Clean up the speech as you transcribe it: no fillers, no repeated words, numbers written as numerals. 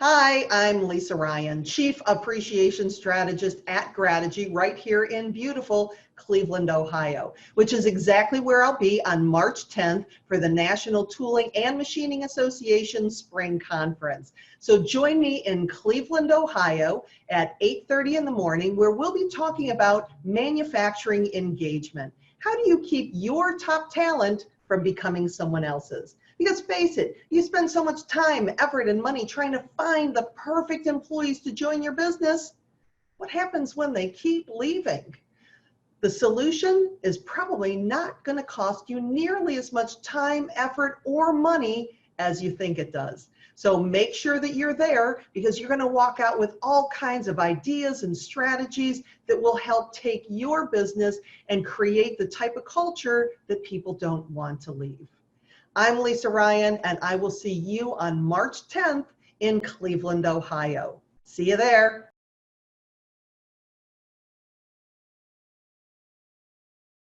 Hi, I'm Lisa Ryan, Chief Appreciation Strategist at Grategy right here in beautiful Cleveland, Ohio, which is exactly where I'll be on March 10th for the National Tooling and Machining Association Spring Conference. So join me in Cleveland, Ohio at 8:30 in the morning, where we'll be talking about manufacturing engagement. How do you keep your top talent from becoming someone else's? Because face it, you spend so much time, effort, and money trying to find the perfect employees to join your business. What happens when they keep leaving? The solution is probably not going to cost you nearly as much time, effort, or money as you think it does. So make sure that you're there, because you're going to walk out with all kinds of ideas and strategies that will help take your business and create the type of culture that people don't want to leave. I'm Lisa Ryan, and I will see you on March 10th in Cleveland, Ohio. See you there.